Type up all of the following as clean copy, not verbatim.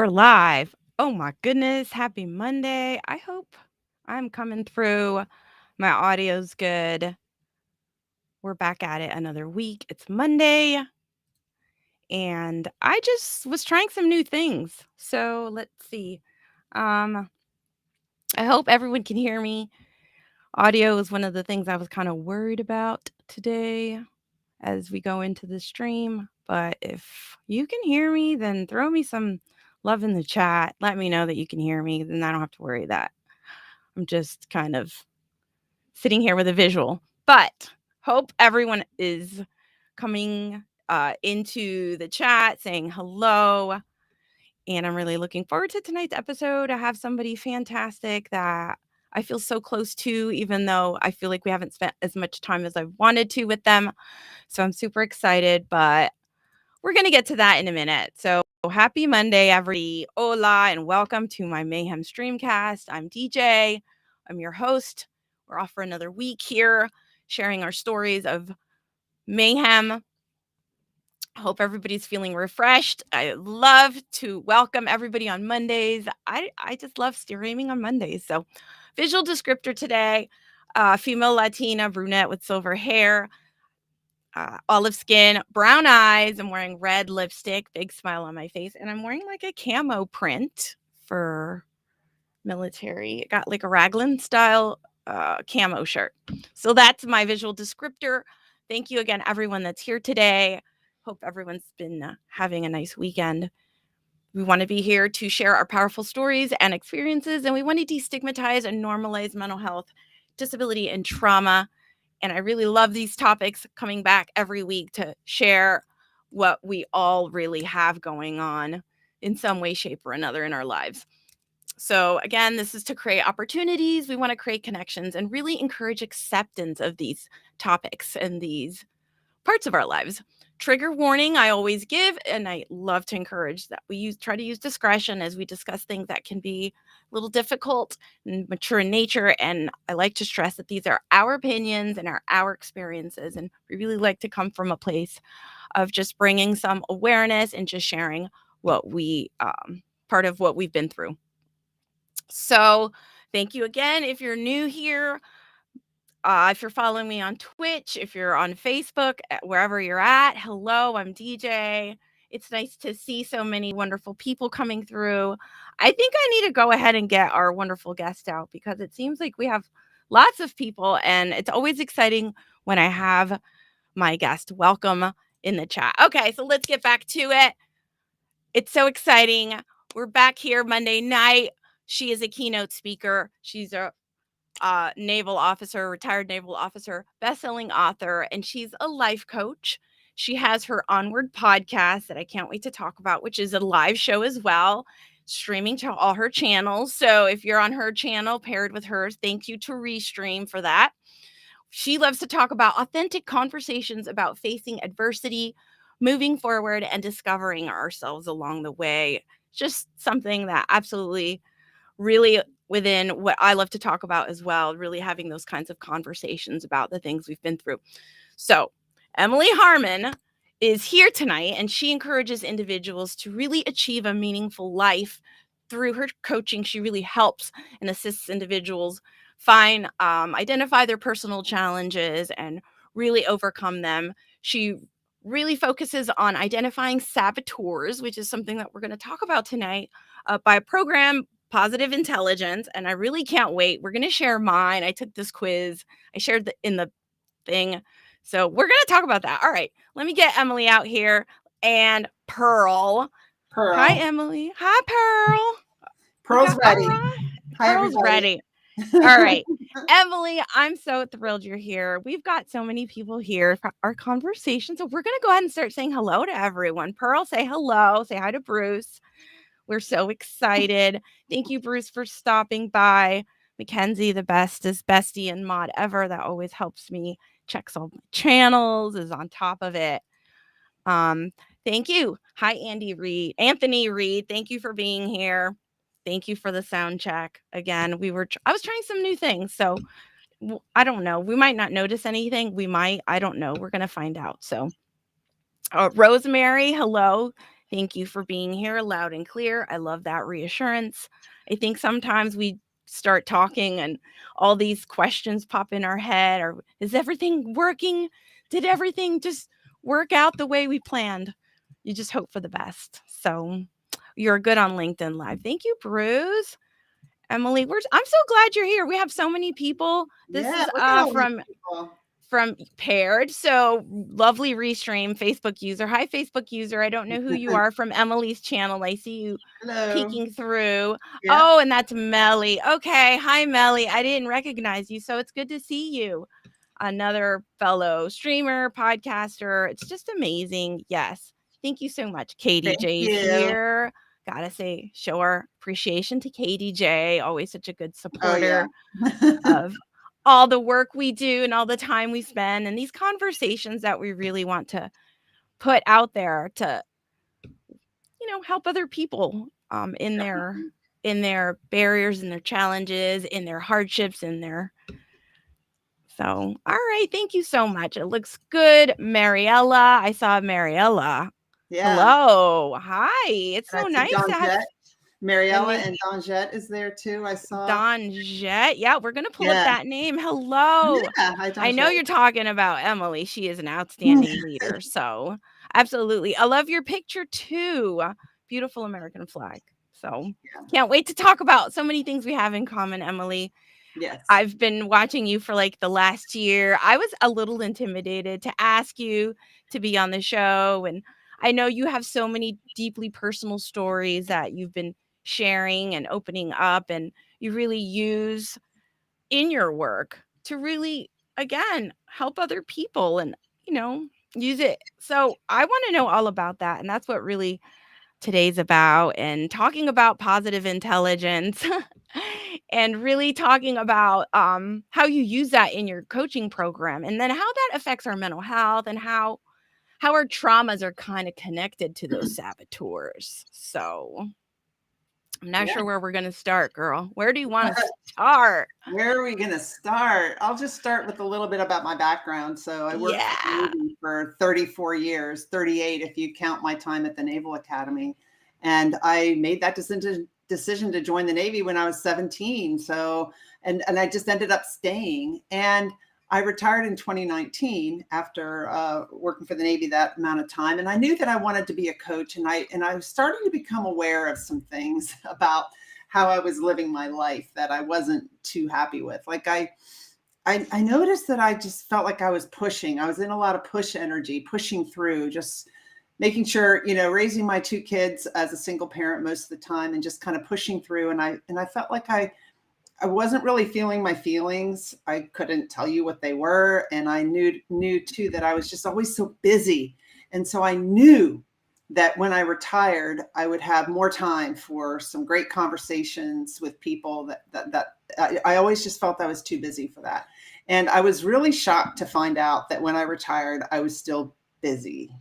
We're live. Oh my goodness. Happy Monday. I hope I'm coming through. My audio's good. We're back at it another week. It's Monday. And I just was trying some new things. So let's see. I hope everyone can hear me. Audio is one of the things I was kind of worried about today as we go into the stream. But if you can hear me, then throw me some love in the chat. Let me know that you can hear me. Then I don't have to worry that I'm just kind of sitting here with a visual. But hope everyone is coming into the chat saying hello. And I'm really looking forward to tonight's episode. I have somebody fantastic that I feel so close to, even though I feel like we haven't spent as much time as I wanted to with them. So I'm super excited, but we're going to get to that in a minute. So happy Monday, everybody. Hola, and welcome to my Mayhem Streamcast. I'm DJ. I'm your host. We're off for another week here, sharing our stories of mayhem. Hope everybody's feeling refreshed. I love to welcome everybody on Mondays. I just love streaming on Mondays. So visual descriptor today, female Latina, brunette with silver hair, olive skin, brown eyes. I'm wearing red lipstick, big smile on my face. And I'm wearing like a camo print for military. It got like a raglan style camo shirt. So that's my visual descriptor. Thank you again, everyone that's here today. Hope everyone's been having a nice weekend. We want to be here to share our powerful stories and experiences, and we want to destigmatize and normalize mental health, disability, and trauma. And I really love these topics, coming back every week to share what we all really have going on in some way, shape, or another in our lives. So again, this is to create opportunities. We want to create connections and really encourage acceptance of these topics and these parts of our lives. Trigger warning I always give, and I love to encourage that we try to use discretion as we discuss things that can be a little difficult and mature in nature. And I like to stress that these are our opinions and our experiences, and we really like to come from a place of just bringing some awareness and just sharing what we part of what we've been through. So thank you again. If you're new here, if you're following me on Twitch, if you're on Facebook, wherever you're at, hello, I'm DJ. It's nice to see so many wonderful people coming through. I think I need to go ahead and get our wonderful guest out because it seems like we have lots of people, and it's always exciting when I have my guest welcome in the chat. Okay, so let's get back to it. It's so exciting. We're back here Monday night. She is a keynote speaker. She's a naval officer, retired naval officer, best-selling author, and she's a life coach. She has her Onward podcast that I can't wait to talk about, which is a live show as well, streaming to all her channels. So if you're on her channel paired with hers, thank you to Restream for that. She loves to talk about authentic conversations about facing adversity, moving forward, and discovering ourselves along the way. Just something that absolutely really within what I love to talk about as well, really having those kinds of conversations about the things we've been through. So Emily Harman is here tonight, and she encourages individuals to really achieve a meaningful life. Through her coaching, she really helps and assists individuals identify their personal challenges and really overcome them. She really focuses on identifying saboteurs, which is something that we're going to talk about tonight, by a program, Positive Intelligence, and I really can't wait. We're going to share mine. I took this quiz. I shared in the thing. So we're going to talk about that. All right. Let me get Emily out here and Pearl. Hi, Emily. Hi, Pearl. Pearl's ready. Hi, Pearl's ready. All right. Emily, I'm so thrilled you're here. We've got so many people here for our conversation. So we're going to go ahead and start saying hello to everyone. Pearl, say hello. Say hi to Bruce. We're so excited. Thank you, Bruce, for stopping by. Mackenzie, the bestest bestie and mod ever. That always helps me. Checks all my channels, is on top of it. Thank you. Hi, Anthony Reed. Thank you for being here. Thank you for the sound check. Again, I was trying some new things. So I don't know. We might not notice anything. We might. I don't know. We're going to find out. So Rosemary, hello. Thank you for being here loud and clear. I love that reassurance. I think sometimes we start talking and all these questions pop in our head, or is everything working? Did everything just work out the way we planned? You just hope for the best. So you're good on LinkedIn Live. Thank you, Bruce. Emily, I'm so glad you're here. We have so many people. This Yeah, is look at all these from people. Paired. So lovely restream Facebook user. Hi, Facebook user. I don't know who you are from Emily's channel. I see you Hello. peeking through. Yeah. Oh, and that's Melly. Okay. Hi, Melly. I didn't recognize you. So it's good to see you. Another fellow streamer, podcaster. It's just amazing. Yes. Thank you so much. Katie Thank J's you. here. Gotta say, show our appreciation to Katie J. Always such a good Oh, yeah. supporter of all the work we do and all the time we spend and these conversations that we really want to put out there to, help other people Definitely. in their barriers and their challenges, in their hardships, in their so all right, thank you so much. It looks good. Mariella, I saw Mariella. Yeah. Hello. Hi. It's And I so see nice to Don have Jett. and Mariella you and Don Jett is there too. I saw. Don Jett. Yeah, we're going to pull up Yeah. that name. Hello. Yeah. Hi, Don I know Jett. you're talking about Emily. She is an outstanding leader. So, absolutely. I love your picture too. Beautiful American flag. So, Yeah. can't wait to talk about so many things we have in common, Emily. Yes. I've been watching you for like the last year. I was a little intimidated to ask you to be on the show. And I know you have so many deeply personal stories that you've been sharing and opening up, and you really use in your work to really, again, help other people and, you know, use it. So I want to know all about that. And that's what really today's about, and talking about positive intelligence and really talking about how you use that in your coaching program, and then how that affects our mental health, and how our traumas are kind of connected to those saboteurs. So I'm not Yeah. sure where we're going to start, girl. Where do you want to start? Where are we going to start? I'll just start with a little bit about my background. So I worked for the Yeah. Navy for 34 years, 38 if you count my time at the Naval Academy. And I made that decision to join the Navy when I was 17. So, and I just ended up staying. And I retired in 2019 after working for the Navy that amount of time. And I knew that I wanted to be a coach. And I was starting to become aware of some things about how I was living my life that I wasn't too happy with. Like I noticed that I just felt like I was pushing. I was in a lot of push energy, pushing through, just making sure, raising my two kids as a single parent most of the time and just kind of pushing through. And I felt like I wasn't really feeling my feelings. I couldn't tell you what they were. And I knew too that I was just always so busy. And so I knew that when I retired, I would have more time for some great conversations with people that I always just felt I was too busy for that. And I was really shocked to find out that when I retired, I was still busy.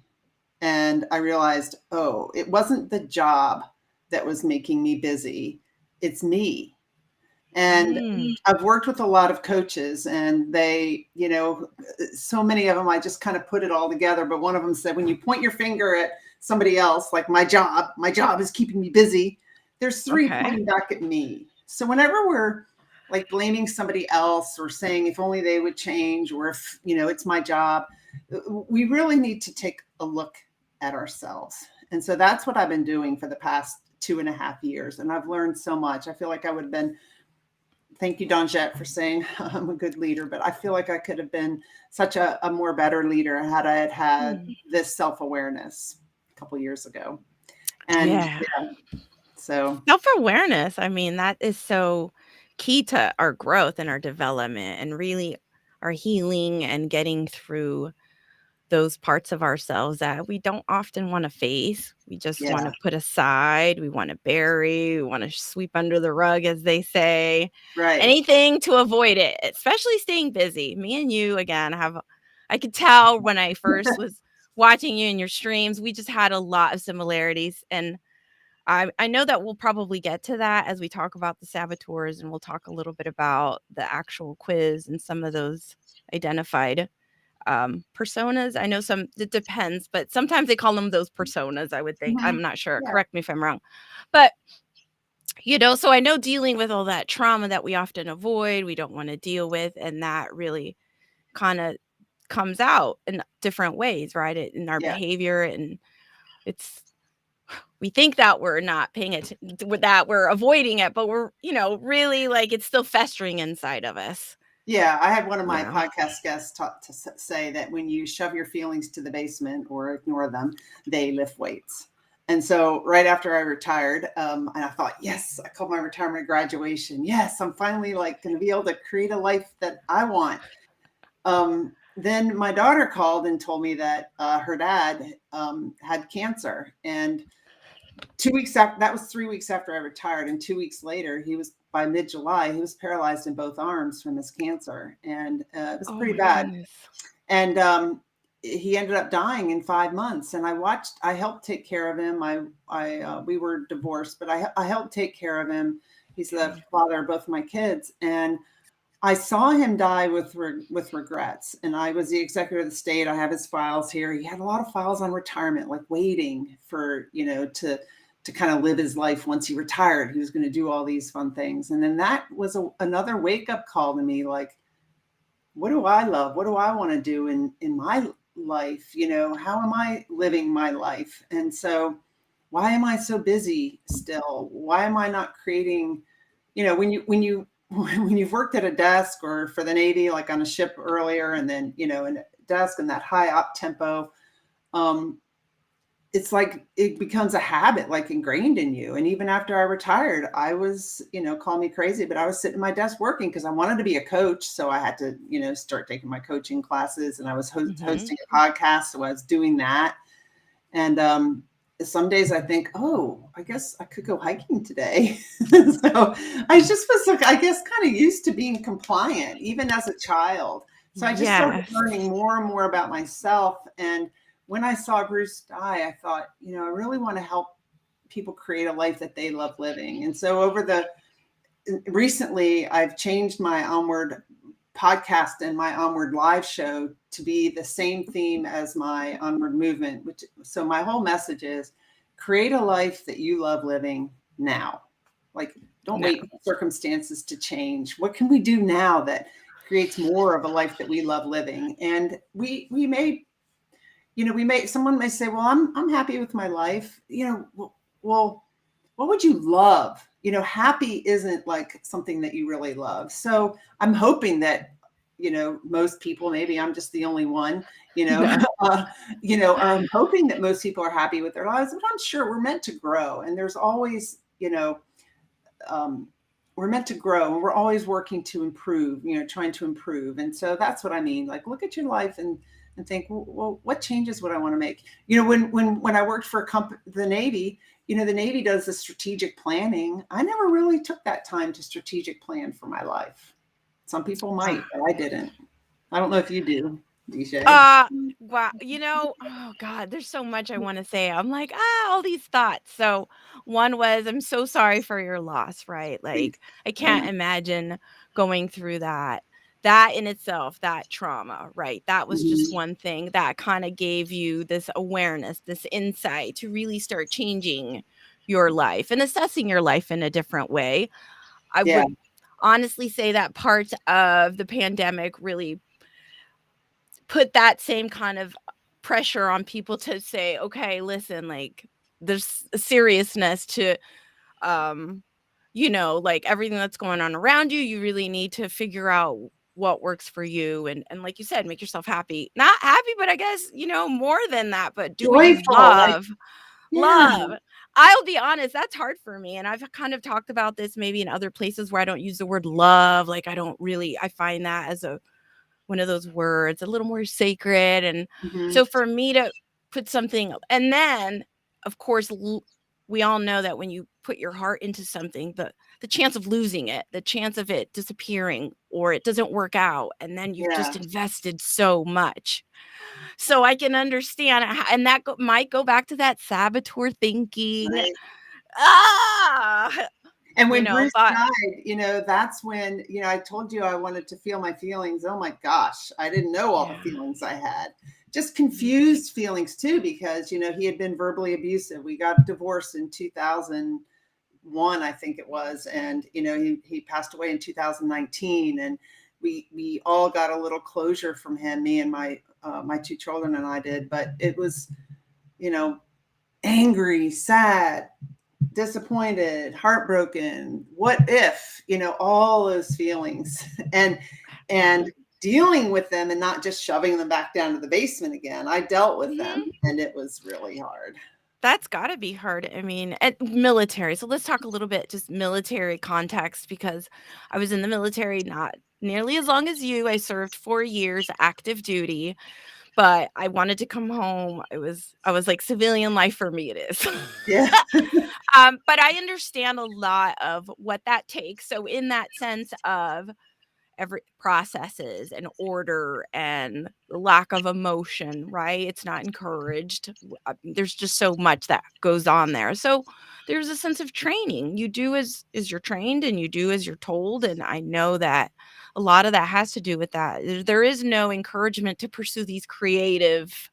And I realized, oh, it wasn't the job that was making me busy. It's me. And I've worked with a lot of coaches, and they, so many of them, I just kind of put it all together. But one of them said, when you point your finger at somebody else, like my job is keeping me busy, there's three pointing back at me. So whenever we're like blaming somebody else or saying if only they would change, or if, it's my job, we really need to take a look at ourselves. And so that's what I've been doing for the past 2.5 years. And I've learned so much. I feel like I would have been, thank you, Don Jett, for saying I'm a good leader, but I feel like I could have been such a more better leader had I had this self-awareness a couple years ago. And so self-awareness, I mean, that is so key to our growth and our development and really our healing and getting through those parts of ourselves that we don't often want to face. We just want to put aside, we want to bury, we want to sweep under the rug, as they say. Right. Anything to avoid it, especially staying busy. Me and you, again, I could tell when I first was watching you in your streams, we just had a lot of similarities. And I know that we'll probably get to that as we talk about the saboteurs, and we'll talk a little bit about the actual quiz and some of those identified personas. I know it depends, but sometimes they call them those personas, I would think. Mhm. I'm not sure. Yeah. Correct me if I'm wrong. But, so I know dealing with all that trauma that we often avoid, we don't want to deal with, and that really kind of comes out in different ways, right? In our Yeah. behavior, and it's we think that we're not paying it, that we're avoiding it, but we're, really like it's still festering inside of us. Yeah, I had one of You my know. podcast guests say that when you shove your feelings to the basement or ignore them, they lift weights. And so right after I retired, and I thought, yes, I called my retirement graduation. Yes, I'm finally like going to be able to create a life that I want. Then my daughter called and told me that her dad had cancer. And 2 weeks after, that was 3 weeks after I retired. And 2 weeks later, by mid-July, he was paralyzed in both arms from his cancer. And it was Oh pretty my bad. goodness. And he ended up dying in 5 months. And I helped take care of him. We were divorced, but I helped take care of him. He's the father of both of my kids. And I saw him die with regrets. And I was the executor of the state. I have his files here. He had a lot of files on retirement, like waiting for, to kind of live his life once he retired. He was going to do all these fun things. And then that was another wake up call to me, like, what do I love? What do I want to do in my life? How am I living my life? And so why am I so busy still? Why am I not creating, when you've worked at a desk or for the Navy, like on a ship earlier, and then, in a desk and that high up tempo, it's like it becomes a habit, like ingrained in you. And even after I retired, I was, call me crazy, but I was sitting at my desk working because I wanted to be a coach. So I had to, start taking my coaching classes, and I was hosting a podcast. So I was doing that. And some days I think, oh, I guess I could go hiking today. So I just was, I guess, kind of used to being compliant, even as a child. So I just started learning more and more about myself. And when I saw Bruce die, I thought, I really want to help people create a life that they love living. And so recently, I've changed my Onward podcast and my Onward live show to be the same theme as my Onward movement. So my whole message is create a life that you love living now. Like, don't wait for circumstances to change. What can we do now that creates more of a life that we love living? And we may, someone may say, well, I'm happy with my life. Well, what would you love? Happy isn't like something that you really love. So I'm hoping that, most people, maybe I'm just the only one, I'm hoping that most people are happy with their lives, but I'm sure we're meant to grow. And there's always, we're meant to grow, and we're always working to improve, trying to improve. And so that's what I mean. Like, look at your life and think, well, what changes would I want to make? When I worked for the Navy, the Navy does the strategic planning. I never really took that time to strategic plan for my life. Some people might, but I didn't. I don't know if you do, DJ. Wow. Oh God, there's so much I want to say. I'm like, all these thoughts. So one was, I'm so sorry for your loss, right? Like, I can't imagine going through that. That in itself, that trauma, right? That was just one thing that kind of gave you this awareness, this insight to really start changing your life and assessing your life in a different way. I would honestly say that part of the pandemic really put that same kind of pressure on people to say, okay, listen, like, there's a seriousness to, like everything that's going on around you. You really need to figure out what works for you. And like you said, make yourself happy. Not happy, but I guess, more than that, but do what you Joyful, love. yeah. Love. I'll be honest, that's hard for me. And I've kind of talked about this maybe in other places where I don't use the word love. Like, I find that as one of those words a little more sacred. And so for me to put something, and then of course we all know that when you put your heart into something, the chance of losing it, the chance of it disappearing or it doesn't work out, and then you've just invested so much. So I can understand and that might go back to that saboteur thinking. Right. And you when know, Bruce but died, that's when, I told you I wanted to feel my feelings. Oh my gosh, I didn't know all the yeah. feelings I had. Just confused feelings too, because, he had been verbally abusive. We got divorced in 2001, I think it was. And, he passed away in 2019. And we all got a little closure from him, me and my two children and I did. But it was, angry, sad, disappointed, heartbroken, what if, all those feelings and dealing with them and not just shoving them back down to the basement again. I dealt with them Mhm. and it was really hard. That's gotta be hard. I mean, at military. So let's talk a little bit just military context because I was in the military not nearly as long as you. I served 4 years active duty, but I wanted to come home. I was like civilian life for me it is. Yeah. But I understand a lot of what that takes. So in that sense of every processes and order and the lack of emotion, right? It's not encouraged. There's just so much that goes on there. So there's a sense of training. You do as you're trained and you do as you're told. And I know that a lot of that has to do with that. There is no encouragement to pursue these creative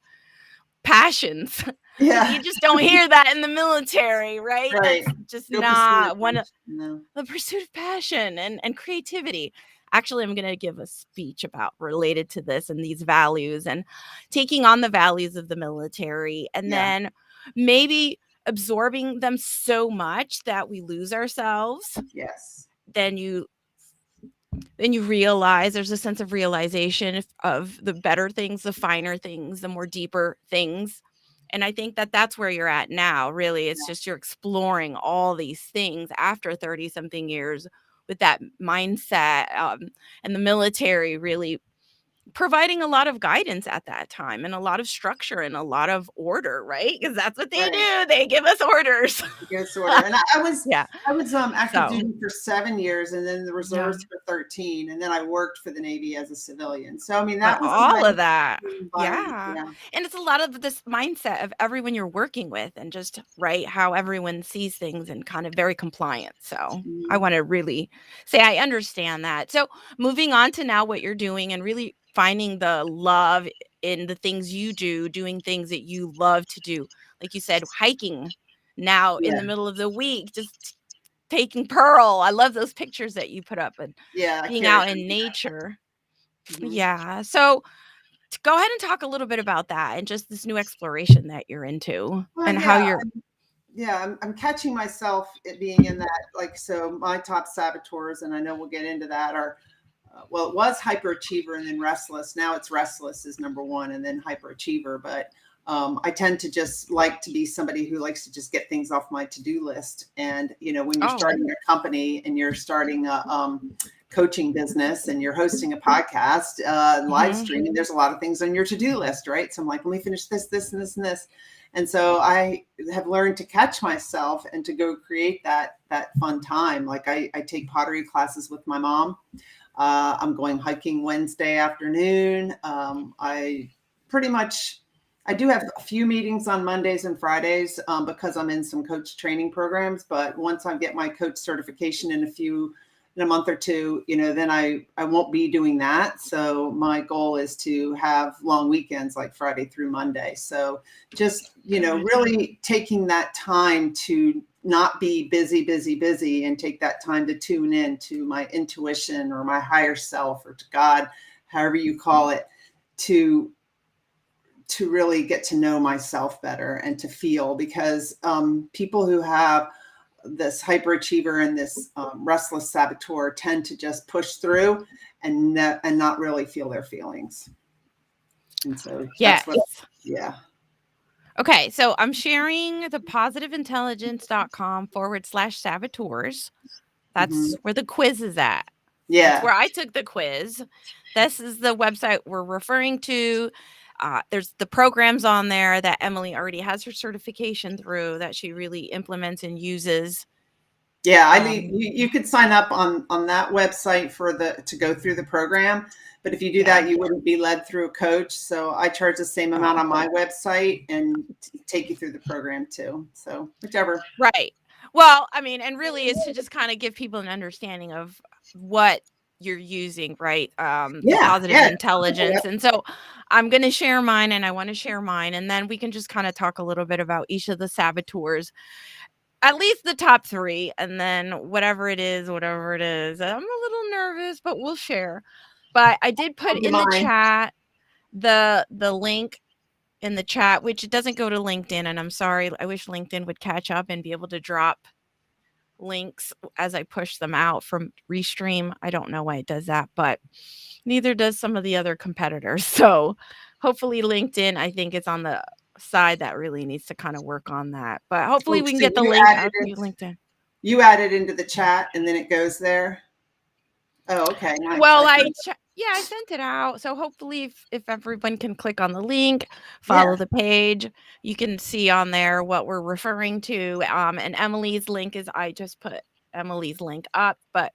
passions. Yeah. You just don't hear that in the military, right? Right. That's just No pursuit of not one of passion. No. the pursuit of passion and creativity. Actually, I'm going to give a speech about related to this and these values and taking on the values of the military and Yeah. then maybe absorbing them so much that we lose ourselves. Yes. Then you realize there's a sense of realization of the better things, the finer things, the more deeper things. And I think that that's where you're at now. Really, it's Yeah. just you're exploring all these things after 30 something years with that mindset, and the military really providing a lot of guidance at that time and a lot of structure and a lot of order, right? Because that's what they Right. do. They give us orders. Good order. And I was Yeah. active So, duty for 7 years and then the yeah. reserves for 13. And then I worked for the Navy as a civilian. So I mean But that was a all nice of that. environment. Yeah. Yeah. And it's a lot of this mindset of everyone you're working with and just, right, how everyone sees things and kind of very compliant. So I Mhm. want to really say I understand that. So moving on to now what you're doing and really finding the love in the things you do, doing things that you love to do. Like you said, hiking now in Yeah. the middle of the week, just taking Pearl. I love those pictures that you put up and Yeah. I being carry out her. in nature. Mhm. Yeah. So go ahead and talk a little bit about that and just this new exploration that you're into Well, and how yeah. you're I'm catching myself at being in that, like, so my top saboteurs, and I know we'll get into that, are, well, it was hyperachiever and then restless. Now it's restless is number one and then hyperachiever. But I tend to just like to be somebody who likes to just get things off my to-do list. And, when you're oh, starting a company and you're starting a coaching business and you're hosting a podcast, live mhm. streaming, there's a lot of things on your to-do list, right? So I'm like, let me finish this, this, and this, and this. And so I have learned to catch myself and to go create that fun time. Like I take pottery classes with my mom. I'm going hiking Wednesday afternoon. I pretty much, I do have a few meetings on Mondays and Fridays because I'm in some coach training programs. But once I get my coach certification in a month or two, then I won't be doing that. So my goal is to have long weekends like Friday through Monday. So just, Good. really taking that time to not be busy and take that time to tune in to my intuition or my higher self or to God, however you call it, to really get to know myself better and to feel, because people who have this hyperachiever and this restless saboteur tend to just push through and not really feel their feelings. And so that's Yes. what, yeah. Okay, so I'm sharing the positiveintelligence.com/saboteurs. Mhm. That's where the quiz is at. That's Yeah. where I took the quiz. This is the website we're referring to. There's the programs on there that Emily already has her certification through that she really implements and uses. Yeah, Um, you could sign up on that website to go through the program, but if you do yeah. that, you wouldn't be led through a coach. So I charge the same amount Oh, on my website and take you through the program too. So whichever. right. Well, I mean, and really it's to just kind of give people an understanding of what you're using, right? The Yeah, positive yeah. intelligence. And so I'm going to share mine and I want to share mine. And then we can just kind of talk a little bit about each of the saboteurs, at least the top three. And then whatever it is. I'm a little nervous, but we'll share. But I did put in the Mine. chat the link in the chat, which it doesn't go to LinkedIn. And I'm sorry. I wish LinkedIn would catch up and be able to drop links as I push them out from Restream. I don't know why it does that, but neither does some of the other competitors. So hopefully LinkedIn, I think it's on the side that really needs to kind of work on that. But hopefully we can So get the link out to LinkedIn. You add it into the chat and then it goes there. Oh, okay. Nice. Well, I sent it out. So hopefully if everyone can click on the link, follow the page, you can see on there what we're referring to. And Emily's link is, I just put Emily's link up, but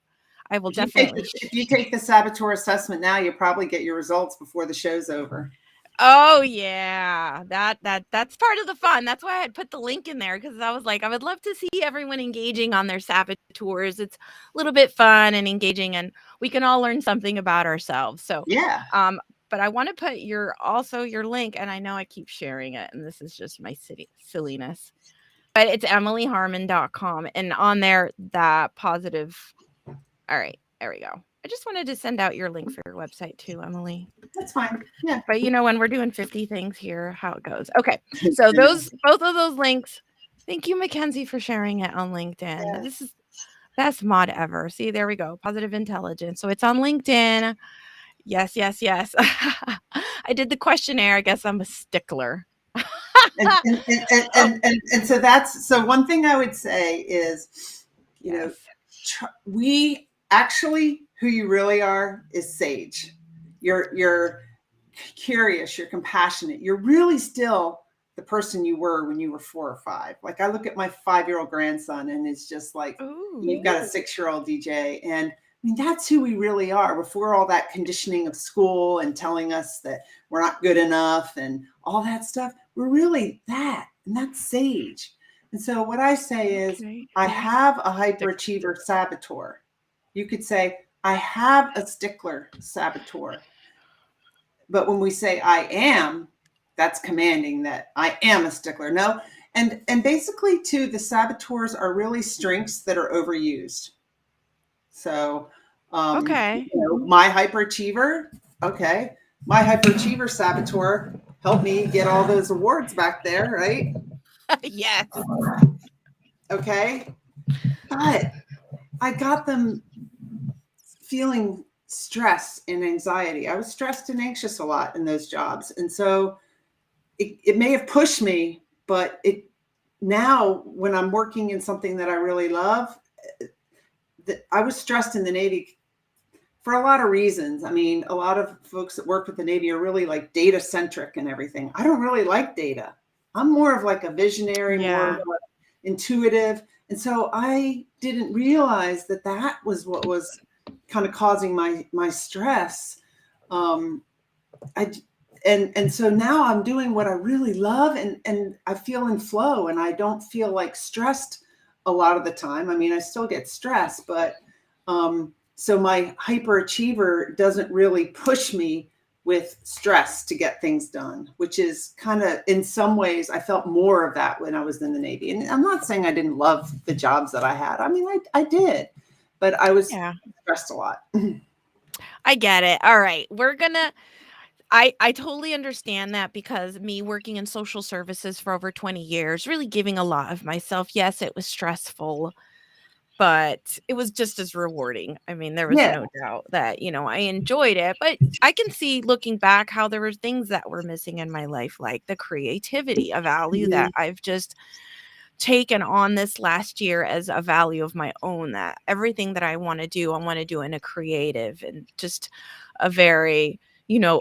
I will definitely. If you take the saboteur assessment now, you'll probably get your results before the show's over. Oh yeah, that's part of the fun. That's why I had put the link in there, because I was like, I would love to see everyone engaging on their saboteurs. It's a little bit fun and engaging, and we can all learn something about ourselves. So yeah. But I want to put your link, and I know I keep sharing it, and this is just my silliness. But it's emilyharman.com, and on there that positive. All right, there we go. I just wanted to send out your link for your website too, Emily. That's fine. Yeah. But when we're doing 50 things here, how it goes. Okay. So both of those links. Thank you, Mackenzie, for sharing it on LinkedIn. Yeah. This is best mod ever. See, there we go. Positive intelligence. So it's on LinkedIn. Yes. I did the questionnaire. I guess I'm a stickler. and so one thing I would say is, we actually, who you really are is sage. You're curious, you're compassionate, you're really still the person you were when you were 4 or 5. Like, I look at my 5-year-old grandson and it's just like, you've got a 6-year-old DJ. And I mean, that's who we really are before all that conditioning of school and telling us that we're not good enough and all that stuff. We're really that, and that's sage. And so what I say is, I have a hyperachiever saboteur. You could say, I have a stickler saboteur. But when we say I am, that's commanding that I am a stickler. No. And basically too, the saboteurs are really strengths that are overused. So, my hyperachiever, my hyperachiever saboteur helped me get all those awards back there, right? Yes. Okay. But I got them feeling stress and anxiety. I was stressed and anxious a lot in those jobs. And so it may have pushed me, but now when I'm working in something that I really love, I was stressed in the Navy for a lot of reasons. I mean, a lot of folks that work with the Navy are really like data centric and everything. I don't really like data. I'm more of like a visionary, more of like intuitive. And so I didn't realize that was what was kind of causing my stress. And so now I'm doing what I really love, and I feel in flow, and I don't feel like stressed a lot of the time. I mean, I still get stressed, but so my hyperachiever doesn't really push me with stress to get things done, which is kind of, in some ways, I felt more of that when I was in the Navy. And I'm not saying I didn't love the jobs that I had. I mean, I did, but I was stressed a lot. I get it. All right. I totally understand that, because me working in social services for over 20 years, really giving a lot of myself. Yes, it was stressful, but it was just as rewarding. I mean, there was no doubt that, I enjoyed it, but I can see, looking back, how there were things that were missing in my life, like the creativity, a value that I've just taken on this last year as a value of my own, that everything that I want to do in a creative and just a very,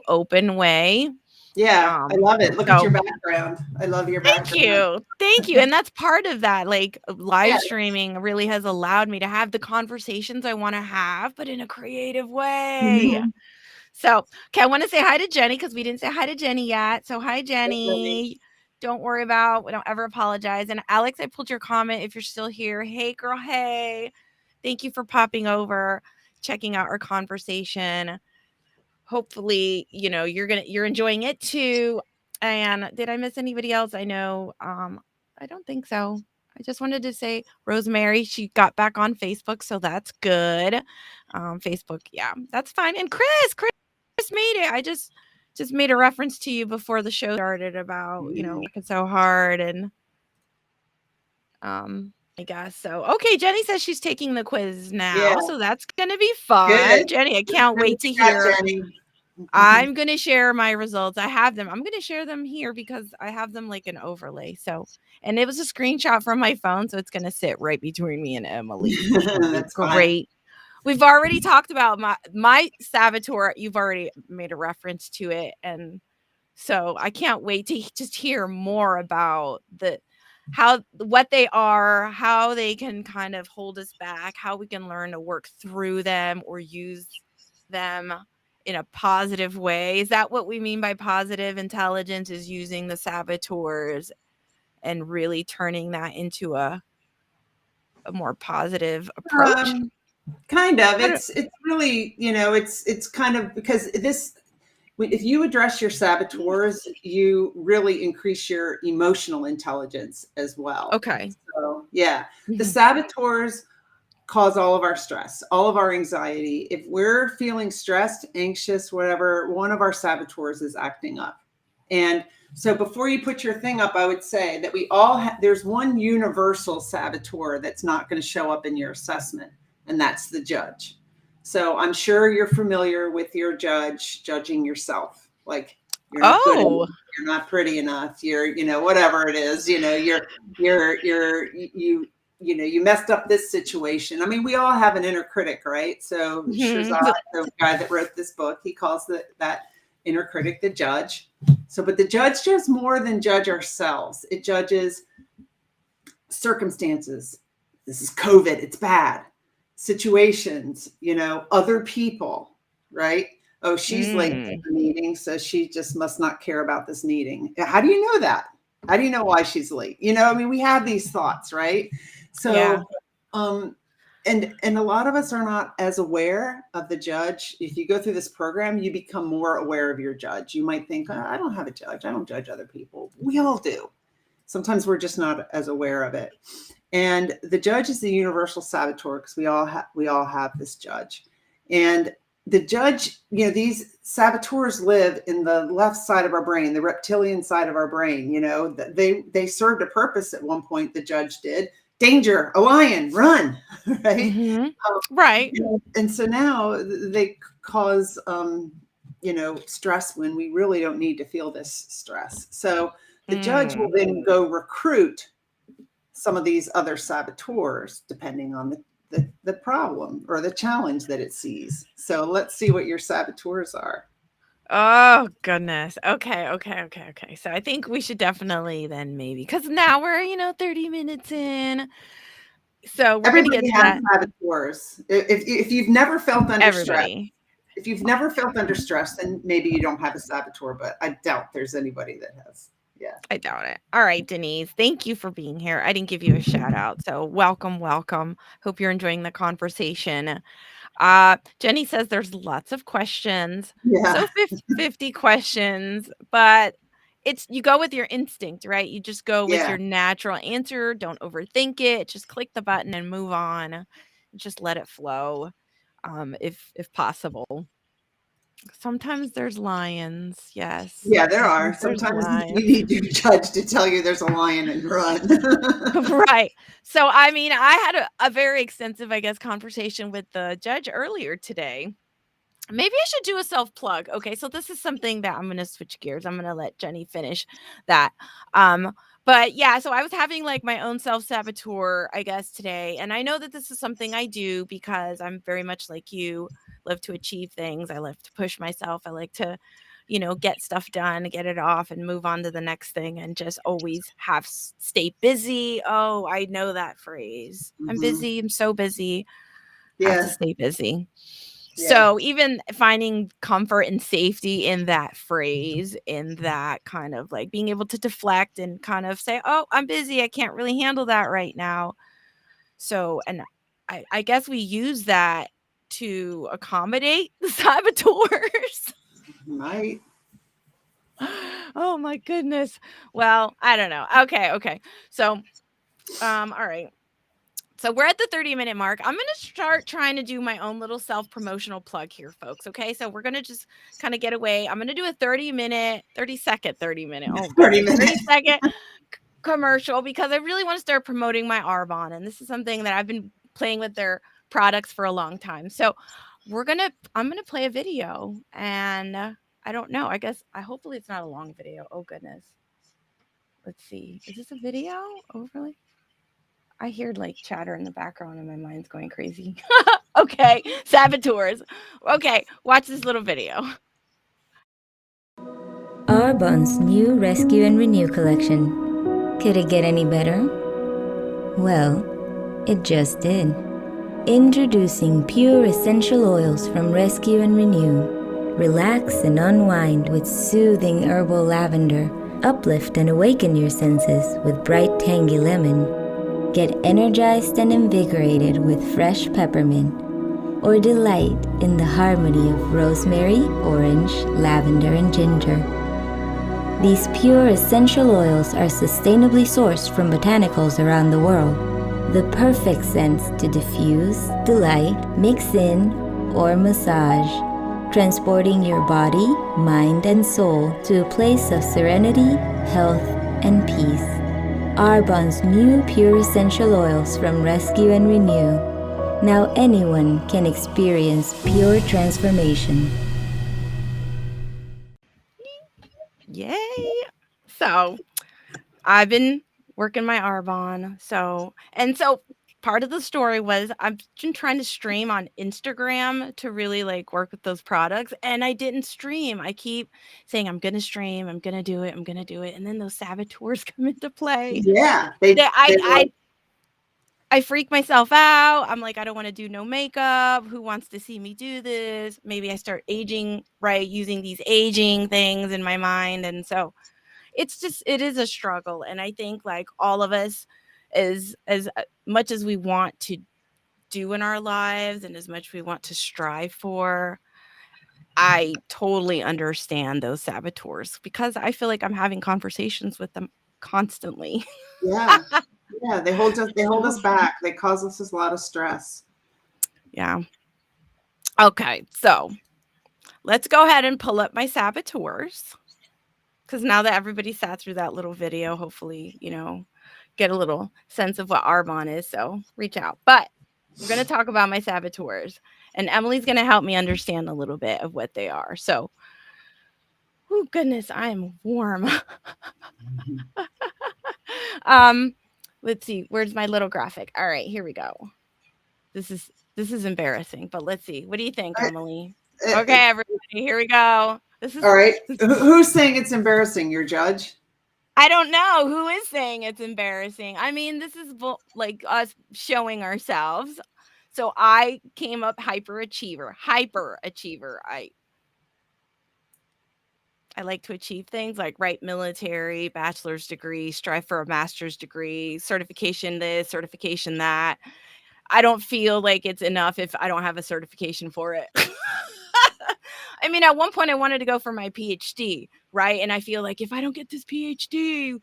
open way. Yeah, I love it. Look at your background. I love your background. Thank you. And that's part of that. Like, live streaming really has allowed me to have the conversations I want to have, but in a creative way. Mm-hmm. So, okay, I want to say hi to Jenny, because we didn't say hi to Jenny yet. So hi, Jenny. Don't worry about. We don't ever apologize. And Alex, I pulled your comment. If you're still here, hey girl, hey. Thank you for popping over, checking out our conversation. Hopefully, you're enjoying it too. And did I miss anybody else? I know I don't think so. I just wanted to say Rosemary, she got back on Facebook, so that's good. Facebook, yeah, that's fine. And Chris made it. I just made a reference to you before the show started about, working so hard and I guess so. Okay, Jenny says she's taking the quiz now, so that's gonna be fun. Good. Jenny, I can't wait to Got hear. Jenny. I'm gonna share my results. I have them. I'm gonna share them here because I have them like an overlay. So, and it was a screenshot from my phone, so it's gonna sit right between me and Emily. That's great. We've already talked about my saboteur. You've already made a reference to it, and so I can't wait to just hear more about what they are, how they can kind of hold us back, how we can learn to work through them or use them in a positive way. Is that what we mean by positive intelligence, is using the saboteurs and really turning that into a more positive approach? Kind of. It's really, it's kind of, because if you address your saboteurs, you really increase your emotional intelligence as well. Okay. So, yeah, the saboteurs cause all of our stress, all of our anxiety. If we're feeling stressed, anxious, whatever, one of our saboteurs is acting up. And so before you put your thing up, I would say that we all there's one universal saboteur that's not going to show up in your assessment, and that's the judge. So I'm sure you're familiar with your judge judging yourself. Like, you're not good enough, you're not pretty enough, you're, whatever it is, you messed up this situation. I mean, we all have an inner critic, right? So Shazad, the guy that wrote this book, he calls that inner critic the judge. So, but the judge does more than judge ourselves. It judges circumstances. This is COVID, it's bad. Situations, other people, right? Oh, she's late to the meeting, so she just must not care about this meeting. How do you know that? How do you know why she's late? We have these thoughts, right? So, and a lot of us are not as aware of the judge. If you go through this program, you become more aware of your judge. You might think, I don't have a judge. I don't judge other people. We all do. Sometimes we're just not as aware of it. And the judge is the universal saboteur, because we all have this judge. And the judge, these saboteurs live in the left side of our brain, the reptilian side of our brain. They served a purpose at one point. The judge did. Danger, a lion, run, right? Right. And so now they cause, stress when we really don't need to feel this stress. So the judge will then go recruit some of these other saboteurs, depending on the problem or the challenge that it sees. So let's see what your saboteurs are. Oh, goodness. Okay. So I think we should definitely then because now we're, 30 minutes in. So we're going to get to that. Saboteurs. If you've never felt under stress, if you've never felt under stress, then maybe you don't have a saboteur, but I doubt there's anybody that has. Yeah. I doubt it. All right, Denise, thank you for being here. I didn't give you a shout out, so welcome. Hope you're enjoying the conversation. Jenny says there's lots of questions. Yeah. So 50 questions, but you go with your instinct, right? You just go with your natural answer. Don't overthink it. Just click the button and move on. Just let it flow, if possible. Sometimes there's lions. Yes. Yeah, there are. Sometimes you need your judge to tell you there's a lion and run. Right. So, I had a very extensive, conversation with the judge earlier today. Maybe I should do a self-plug. Okay, so this is something that I'm going to switch gears. I'm going to let Jenny finish that. But yeah, so I was having my own self-saboteur, today. And I know that this is something I do because I'm very much like you, love to achieve things. I love to push myself. I like to, get stuff done, get it off and move on to the next thing and just always stay busy. Oh, I know that phrase. I'm busy. I'm so busy. Have to stay busy. So even finding comfort and safety in that phrase, in that kind of like being able to deflect and kind of say, oh, I'm busy, I can't really handle that right now. So, and I guess we use that to accommodate the saboteurs. Right. Oh my goodness. Well, I don't know. Okay. So, all right. So we're at the 30-minute mark. I'm going to start trying to do my own little self-promotional plug here, folks. Okay. So we're going to just kind of get away. I'm going to do a 30 minute, 30 minute. Oh, 30 goodness, minutes. 30-second commercial because I really want to start promoting my Arbonne. And this is something that I've been playing with their products for a long time. So I'm going to play a video and I don't know. Hopefully it's not a long video. Oh, goodness. Let's see. Is this a video overly? I hear like chatter in the background and my mind's going crazy. Okay, saboteurs. Okay, watch this little video. Arbonne's new Rescue and Renew collection. Could it get any better? Well, it just did. Introducing pure essential oils from Rescue and Renew. Relax and unwind with soothing herbal lavender. Uplift and awaken your senses with bright tangy lemon. Get energized and invigorated with fresh peppermint, or delight in the harmony of rosemary, orange, lavender, and ginger. These pure essential oils are sustainably sourced from botanicals around the world. The perfect scents to diffuse, delight, mix in, or massage, transporting your body, mind, and soul to a place of serenity, health, and peace. Arbonne's new pure essential oils from Rescue and Renew. Now anyone can experience pure transformation. Yay! So I've been working my Arbonne. So part of the story was I've been trying to stream on Instagram to really like work with those products, and I didn't stream. I keep saying I'm gonna stream, I'm gonna do it, and then those saboteurs come into play. Yeah, I freak myself out. I'm like, I don't want to do no makeup. Who wants to see me do this? Maybe I start aging, right? Using these aging things in my mind. And so it is a struggle. And I think like all of us, as much as we want to do in our lives and as much we want to strive for, I totally understand those saboteurs because I feel like I'm having conversations with them constantly. Yeah. Yeah, they hold us back. They cause us a lot of stress. Yeah. Okay, so let's go ahead and pull up my saboteurs. Because now that everybody sat through that little video, hopefully, get a little sense of what Arbonne is. So reach out. But we're going to talk about my saboteurs. And Emily's going to help me understand a little bit of what they are. So, oh goodness, I am warm. Let's see. Where's my little graphic? All right, here we go. This is embarrassing, but let's see. What do you think, Emily? Okay, everybody, here we go. This is all right. Who's saying it's embarrassing? Your judge? I don't know who is saying it's embarrassing. I mean, this is like us showing ourselves. So I came up hyperachiever. I like to achieve things like write military, bachelor's degree, strive for a master's degree, certification this, certification that. I don't feel like it's enough if I don't have a certification for it. I mean, at one point I wanted to go for my PhD, right? And I feel like if I don't get this PhD,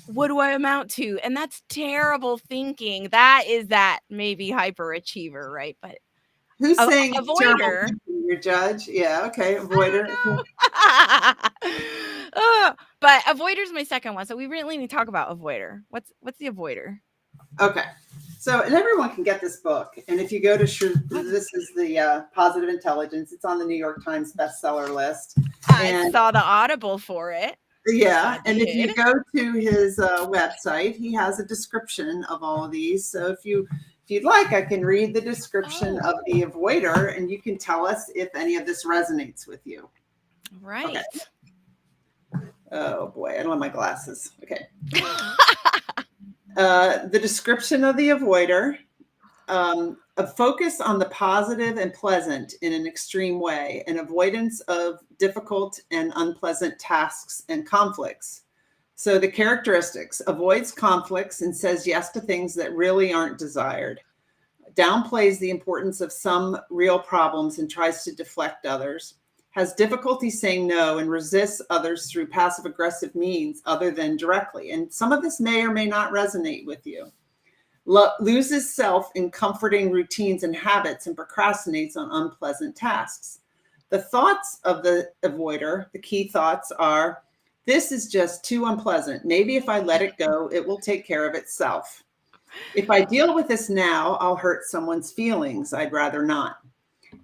what do I amount to? And that's terrible thinking. That is that maybe hyperachiever, right? But who's saying avoider? Your judge? Yeah, okay, avoider. But avoider is my second one, so we really need to talk about avoider. What's the avoider? Okay. So, and everyone can get this book. And if you go to, this is the Positive Intelligence. It's on the New York Times bestseller list. I saw the Audible for it. Yeah. And if you go to his website, he has a description of all of these. So if you'd like, I can read the description of the avoider and you can tell us if any of this resonates with you. Right. Okay. Oh boy, I don't have my glasses. Okay. The description of the avoider. a focus on the positive and pleasant in an extreme way, and avoidance of difficult and unpleasant tasks and conflicts. So the characteristics: avoids conflicts and says yes to things that really aren't desired, downplays the importance of some real problems and tries to deflect others, has difficulty saying no and resists others through passive aggressive means other than directly. And some of this may or may not resonate with you. Loses self in comforting routines and habits and procrastinates on unpleasant tasks. The thoughts of the avoider, the key thoughts are, this is just too unpleasant. Maybe if I let it go, it will take care of itself. If I deal with this now, I'll hurt someone's feelings. I'd rather not.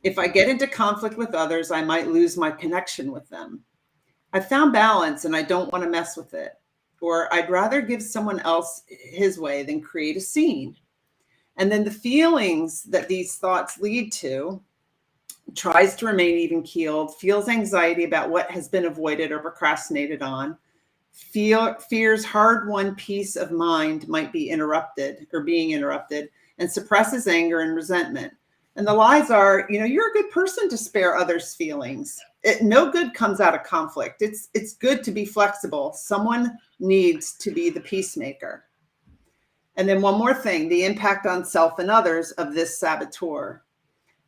If I get into conflict with others, I might lose my connection with them. I found balance and I don't want to mess with it. Or I'd rather give someone else his way than create a scene. And then the feelings that these thoughts lead to: tries to remain even keeled, feels anxiety about what has been avoided or procrastinated on, fears hard-won peace of mind might be interrupted or being interrupted, and suppresses anger and resentment. And the lies are, you're a good person to spare others' feelings. No good comes out of conflict. It's good to be flexible. Someone needs to be the peacemaker. And then one more thing, the impact on self and others of this saboteur.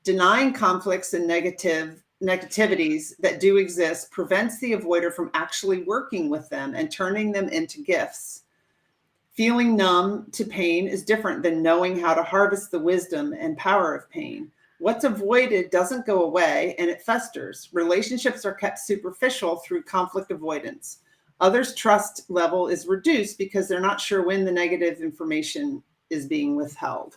Denying conflicts and negativities that do exist prevents the avoider from actually working with them and turning them into gifts. Feeling numb to pain is different than knowing how to harvest the wisdom and power of pain. What's avoided doesn't go away and it festers. Relationships are kept superficial through conflict avoidance. Others' trust level is reduced because they're not sure when the negative information is being withheld.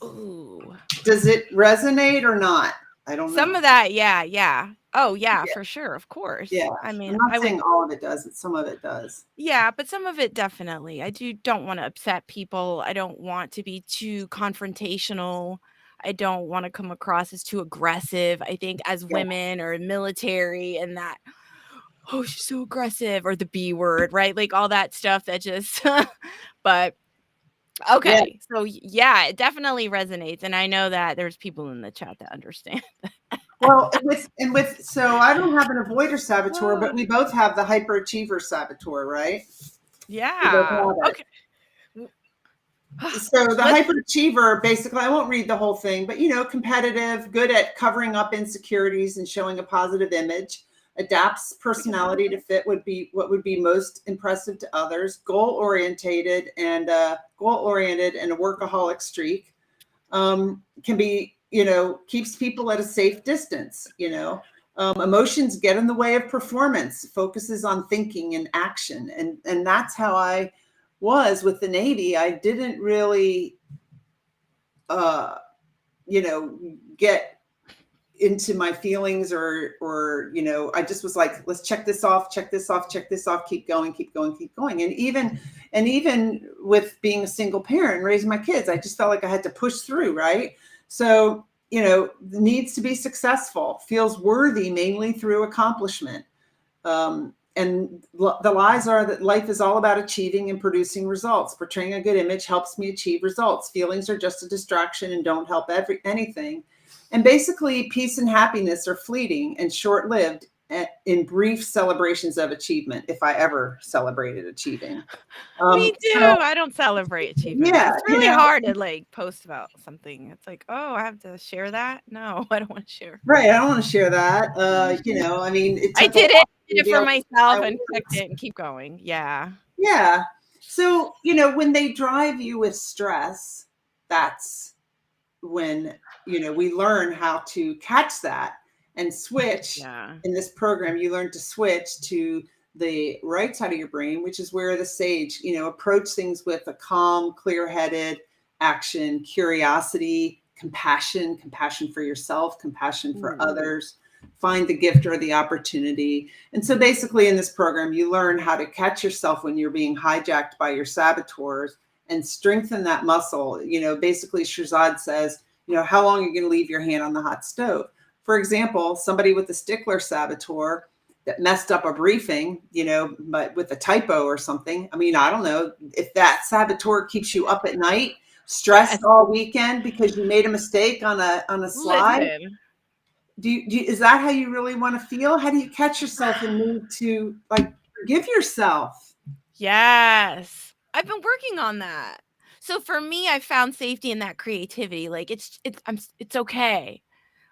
Ooh. Does it resonate or not? I don't know. Some of that, yeah. Oh, yeah, for sure, of course. Yeah. I mean, I'm not saying all of it does, but some of it does. Yeah, but some of it definitely. I don't want to upset people. I don't want to be too confrontational. I don't want to come across as too aggressive. I think as women or military and that, oh, she's so aggressive, or the B word, right? Like all that stuff that just, but okay. So yeah, it definitely resonates. And I know that there's people in the chat that understand. Well, so I don't have an avoider saboteur, but we both have the hyperachiever saboteur, right? Yeah. Okay. So the hyperachiever, basically, I won't read the whole thing, but competitive, good at covering up insecurities and showing a positive image, adapts personality to fit what would be most impressive to others, goal-oriented and a workaholic streak, can be, keeps people at a safe distance, emotions get in the way of performance, focuses on thinking and action. And that's how I was with the Navy. I didn't really, get into my feelings or, I just was like, let's check this off, keep going. And even with being a single parent and raising my kids, I just felt like I had to push through. Right. So, needs to be successful, feels worthy mainly through accomplishment. And the lies are that life is all about achieving and producing results. Portraying a good image helps me achieve results. Feelings are just a distraction and don't help anything. And basically, peace and happiness are fleeting and short-lived in brief celebrations of achievement, if I ever celebrated achieving. Me too. I don't celebrate achievement. Yeah, it's really hard to post about something. It's like, oh, I have to share that? No, I don't want to share. Right. I don't want to share that. I did it for myself and checked it and keep going. Yeah. Yeah. So, when they drive you with stress, that's when, we learn how to catch that and switch. Yeah. In this program, you learn to switch to the right side of your brain, which is where the sage, approach things with a calm, clear-headed action, curiosity, compassion for yourself, compassion for others, find the gift or the opportunity. And so basically in this program, you learn how to catch yourself when you're being hijacked by your saboteurs and strengthen that muscle. Basically Shirzad says, how long are you going to leave your hand on the hot stove? For example, somebody with a stickler saboteur that messed up a briefing, but with a typo or something. I mean, I don't know if that saboteur keeps you up at night stressed all weekend because you made a mistake on a slide? Listen. Is that how you really want to feel? How do you catch yourself and need to like forgive yourself? Yes. I've been working on that. So for me, I found safety in that creativity. Like it's okay.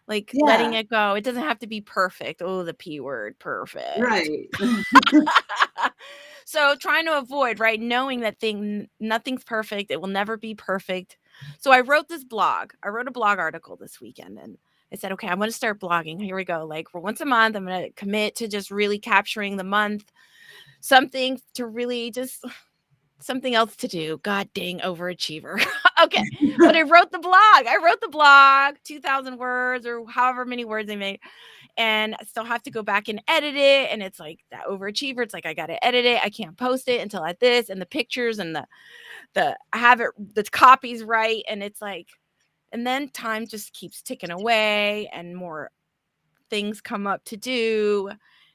Like letting Yeah, it go. It doesn't have to be perfect. Oh, the P word, perfect. right. So trying to avoid, right? Knowing that nothing's perfect. It will never be perfect. So I wrote this blog. I wrote a blog article this weekend and I said, okay, I'm going to start blogging. Here we go. Like for once a month, I'm going to commit to just really capturing the month. Something to really just something else to do. God dang overachiever. Okay. But I wrote the blog, 2,000 words or however many words I made. And I still have to go back and edit it. And it's like that overachiever. It's like I gotta edit it. I can't post it until at this and the pictures and the I have it the copy's right. And it's like, and then time just keeps ticking away and more things come up to do.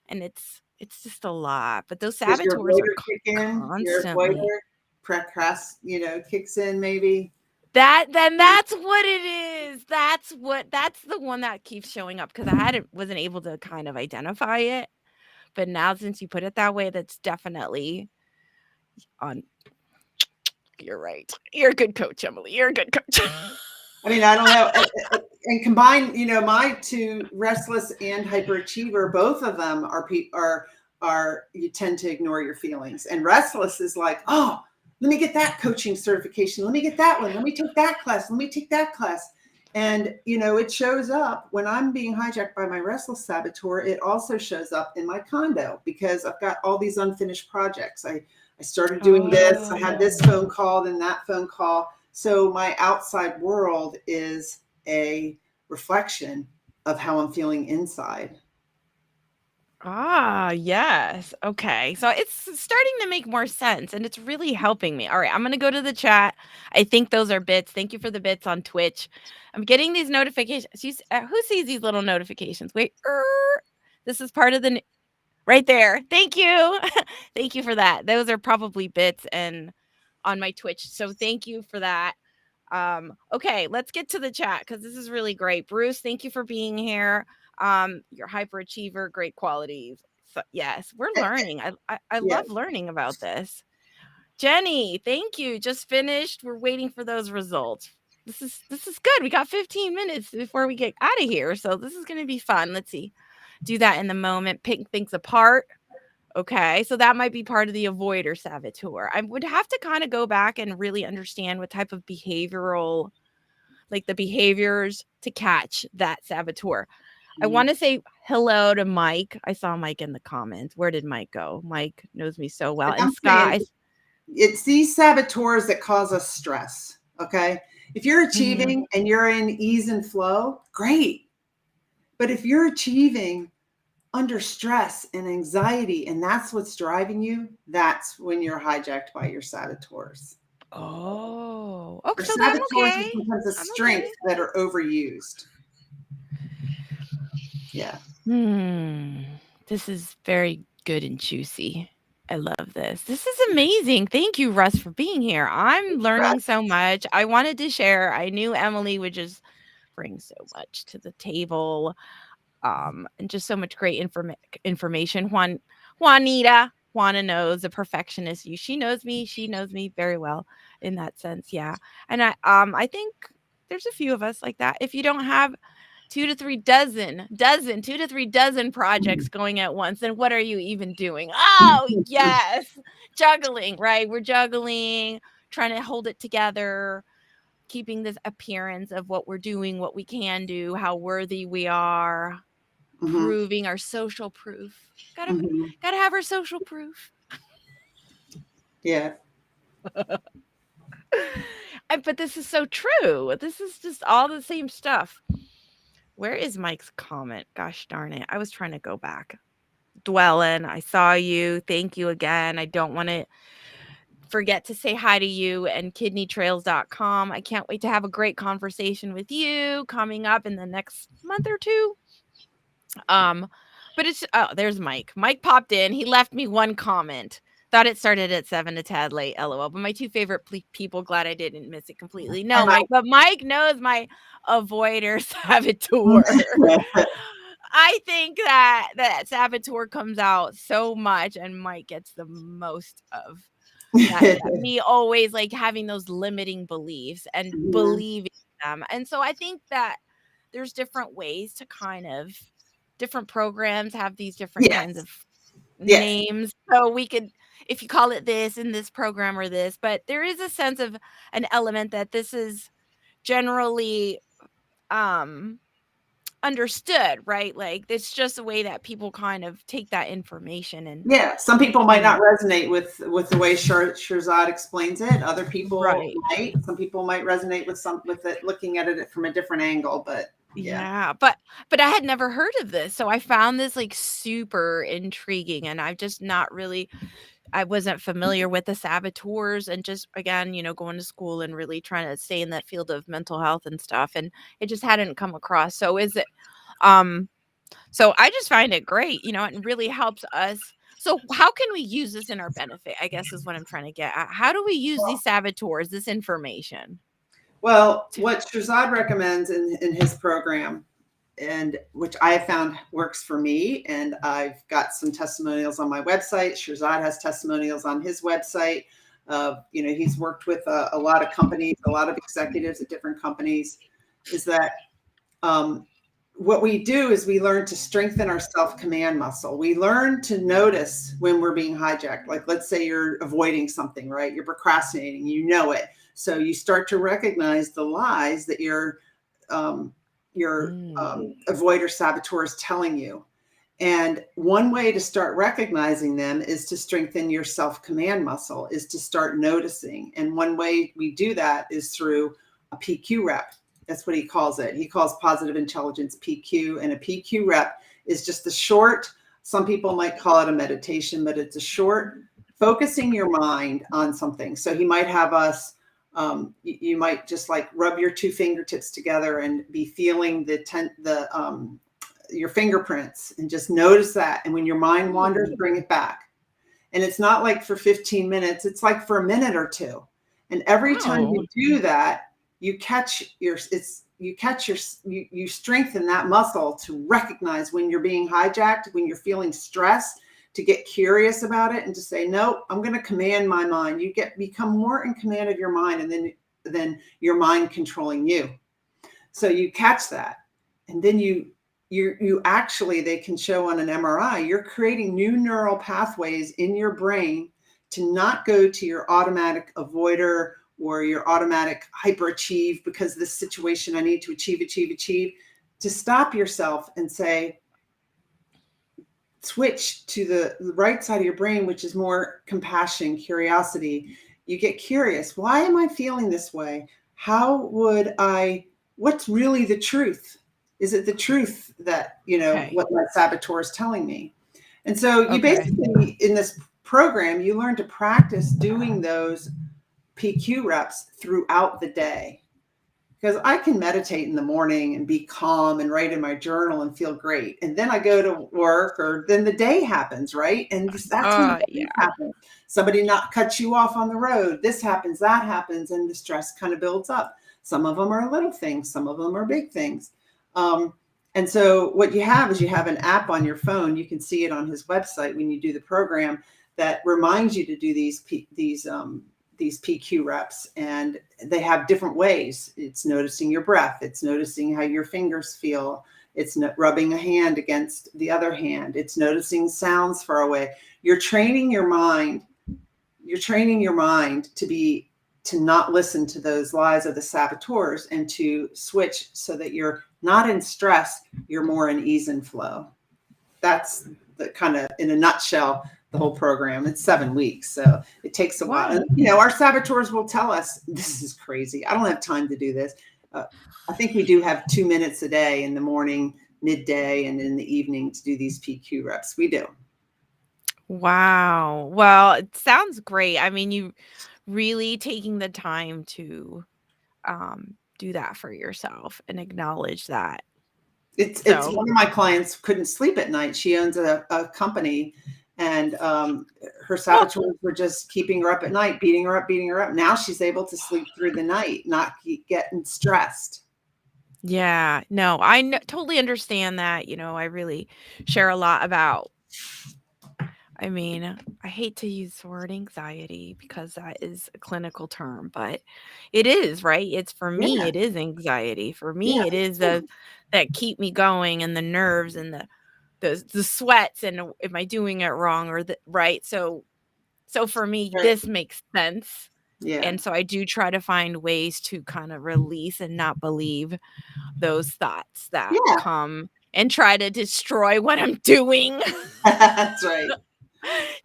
And it's just a lot. But those Does your saboteurs are avoider kick in? Your constantly. avoider kicks in maybe. That's what it is. That's the one that keeps showing up because wasn't able to kind of identify it. But now since you put it that way, that's definitely on. You're right. You're a good coach, Emily. You're a good coach. I mean, I don't know. And combine, my two, restless and hyperachiever, both of them are you tend to ignore your feelings. And restless is like, oh, let me get that coaching certification. Let me get that one. Let me take that class. Let me take that class. And, it shows up when I'm being hijacked by my restless saboteur. It also shows up in my condo because I've got all these unfinished projects. I started doing this. I had this phone call and that phone call. So my outside world is a reflection of how I'm feeling inside. Ah, yes. Okay. So it's starting to make more sense and it's really helping me. All right. I'm going to go to the chat. I think those are bits. Thank you for the bits on Twitch. I'm getting these notifications. Who sees these little notifications? Wait. This is part of the right there. Thank you. Thank you for that. Those are probably bits and on my Twitch. So thank you for that. Okay, let's get to the chat because this is really great. Bruce, thank you for being here. You're hyperachiever, great qualities. So, yes, we're learning. I love learning about this. Jenny, thank you. Just finished. We're waiting for those results. This is good. We got 15 minutes before we get out of here. So this is going to be fun. Let's see. Do that in the moment, pick things apart. Okay, so that might be part of the avoider saboteur. I would have to kind of go back and really understand what type of behavioral, like the behaviors to catch that saboteur. I want to say hello to Mike. I saw Mike in the comments. Where did Mike go? Mike knows me so well. And Scott. It's these saboteurs that cause us stress, okay? If you're achieving and you're in ease and flow, great. But if you're achieving under stress and anxiety, and that's what's driving you, that's when you're hijacked by your saboteurs. Oh, okay. So saboteurs are sometimes a strength that are overused. Yeah. This is very good and juicy. I love this. This is amazing. Thank you, Russ, for being here. I'm learning so much. I wanted to share. I knew Emily would just bring so much to the table. And just so much great information. Juana knows the perfectionist. She knows me very well in that sense. Yeah. And I think there's a few of us like that. If you don't have 2 to 3 dozen projects going at once, then what are you even doing? Oh, yes. Juggling, right? We're juggling, trying to hold it together, keeping this appearance of what we're doing, what we can do, how worthy we are. Proving our social proof. Gotta have our social proof. Yeah. But this is so true. This is just all the same stuff. Where is Mike's comment? Gosh darn it. I was trying to go back. Dwellin, I saw you. Thank you again. I don't want to forget to say hi to you and kidneytrails.com. I can't wait to have a great conversation with you coming up in the next month or two. But it's there's Mike. Mike popped in. He left me one comment. Thought it started at 7, a tad late, LOL. But my two favorite people, glad I didn't miss it completely. No, And I- Mike, but Mike knows my avoider saboteur. I think that saboteur comes out so much, and Mike gets the most of that. Me always like having those limiting beliefs and Mhm. believing them. And so I think that there's different ways to kind of different programs have these different kinds Yes. of Yes. names. So we could, if you call it this in this program or this, but there is a sense of an element that this is generally understood, right? Like it's just a way that people kind of take that information and Yeah, some people might not resonate with the way Shirzad explains it. Other people right. might. Some people might resonate with it, looking at it from a different angle. But Yeah, but I had never heard of this, so I found this like super intriguing, and I've just not really, I wasn't familiar with the saboteurs, and just again, going to school and really trying to stay in that field of mental health and stuff, and it just hadn't come across. So is it, so I just find it great, it really helps us. So how can we use this in our benefit? I guess is what I'm trying to get at. How do we use these saboteurs, this information? well, what Shirzad recommends in his program, and which I have found works for me, and I've got some testimonials on my website. Shirzad has testimonials on his website. He's worked with a lot of companies, a lot of executives at different companies. Is that what we do is we learn to strengthen our self-command muscle. We learn to notice when we're being hijacked. Like, let's say you're avoiding something, right? You're procrastinating, it. So you start to recognize the lies that your avoider saboteur is telling you. And one way to start recognizing them is to strengthen your self-command muscle, is to start noticing. And one way we do that is through a PQ rep. That's what he calls it. He calls positive intelligence PQ, and a PQ rep is just a short, some people might call it a meditation, but it's a short focusing your mind on something. So he might have us, you might just like rub your two fingertips together and be feeling your fingerprints, and just notice that. And when your mind wanders, bring it back. And it's not like for 15 minutes, it's like for a minute or two. And every time you do that, you strengthen that muscle to recognize when you're being hijacked, when you're feeling stressed, to get curious about it and to say, no, I'm going to command my mind. You become more in command of your mind, and then your mind controlling you. So you catch that. And then you actually, they can show on an MRI, you're creating new neural pathways in your brain to not go to your automatic avoider or your automatic hyperachieve, because this situation I need to achieve, to stop yourself and say, switch to the right side of your brain, which is more compassion, curiosity. You get curious. Why am I feeling this way? What's really the truth? Is it the truth that, what my saboteur is telling me? And so you basically, in this program, you learn to practice doing those PQ reps throughout the day. Because I can meditate in the morning and be calm and write in my journal and feel great. And then I go to work, or then the day happens, right? And that's when things happen. Somebody not cuts you off on the road. This happens, that happens, and the stress kind of builds up. Some of them are little things. Some of them are big things. And so what you have is you have an app on your phone. You can see it on his website when you do the program, that reminds you to do these PQ reps, and they have different ways. It's noticing your breath. It's noticing how your fingers feel. It's rubbing a hand against the other hand. It's noticing sounds far away. You're training your mind. You're training your mind to not listen to those lies of the saboteurs, and to switch so that you're not in stress. You're more in ease and flow. That's the kind of, in a nutshell, the whole program. It's 7 weeks, so it takes a while. And, our saboteurs will tell us, this is crazy. I don't have time to do this. I think we do have 2 minutes a day, in the morning, midday, and in the evening, to do these PQ reps. We do. Wow. Well, it sounds great. I mean, you really taking the time to do that for yourself and acknowledge that. It's one of my clients couldn't sleep at night. She owns a company, And her saboteurs were just keeping her up at night, beating her up. Now she's able to sleep through the night, not getting stressed. Yeah, no, I totally understand that. I really share a lot about, I mean, I hate to use the word anxiety because that is a clinical term, but it is, right? It's for me, Yeah. it is anxiety. For me, Yeah, it is that keep me going, and the nerves and the sweats, and am I doing it wrong or right? So for me, Right. this makes sense. Yeah. And so I do try to find ways to kind of release and not believe those thoughts that Yeah. come and try to destroy what I'm doing. That's right.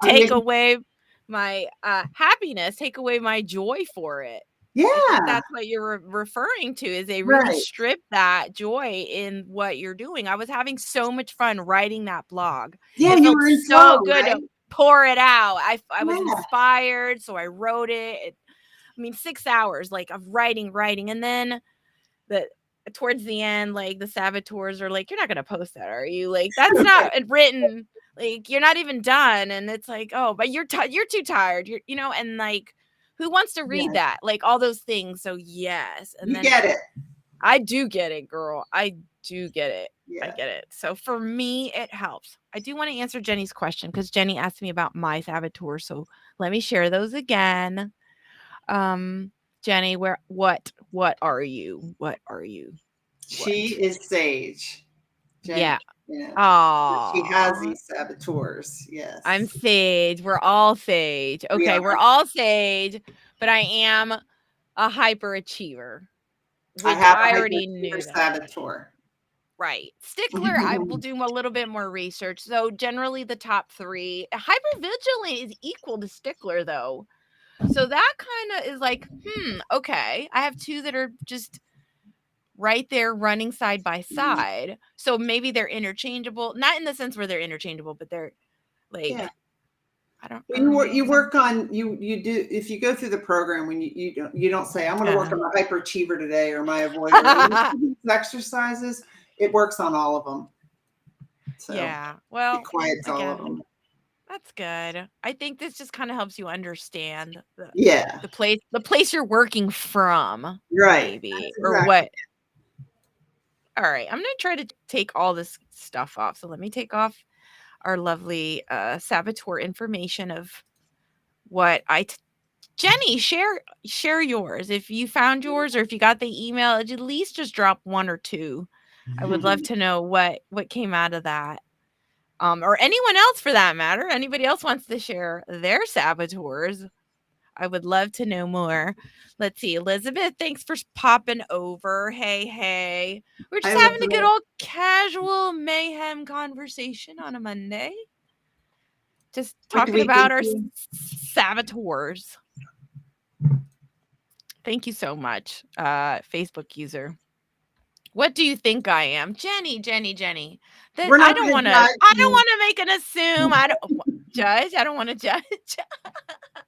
Take away my happiness, take away my joy for it. Yeah. I think that's what you're referring to, is they really Right. strip that joy in what you're doing. I was having so much fun writing that blog. Yeah, It you felt were in so flow, good right? to pour it out. I was Yeah. inspired, so I wrote it. 6 hours like of writing, and then towards the end, like the saboteurs are like, "You're not gonna post that, are you? Like that's not written. Like you're not even done." And it's like, "Oh, but you're too tired." And like, who wants to read that? Like all those things. So yes, and You then get it. I do get it, girl. I do get it. Yeah. I get it. So for me, it helps. I do want to answer Jenny's question because Jenny asked me about my saboteurs. So let me share those again. Jenny, what are you? What are you? She is Sage. Jenny. Yeah. Yeah. She has these saboteurs. Yes. I'm Sage. We're all Sage. Okay, we're all Sage, but I am a hyperachiever, which I already knew that. Saboteur. Right. Stickler, I will do a little bit more research. So generally the top 3. Hypervigilant is equal to stickler though. So that kind of is like, okay. I have 2 that are just right there running side by side. So maybe they're interchangeable. Not in the sense where they're interchangeable, but they're like, I don't know. You work on you do, if you go through the program, when you don't say, I'm going to work on my hyperachiever today or my avoider. These exercises, it works on all of them. So well, it quiets all of them. That's good. I think this just kind of helps you understand the place you're working from, right? Maybe, or what. All right, I'm gonna try to take all this stuff off. So let me take off our lovely saboteur information of what Jenny, share yours. If you found yours or if you got the email, at least just drop 1 or 2. I would love to know what came out of that. Or anyone else for that matter. Anybody else wants to share their saboteurs, I would love to know more. Let's see. Elizabeth, thanks for popping over. Hey. We're just having a good old casual mayhem conversation on a Monday. Just talking about our saboteurs. Thank you so much, Facebook user. What do you think I am? Jenny. I don't want to make an assume. I don't judge. I don't want to judge.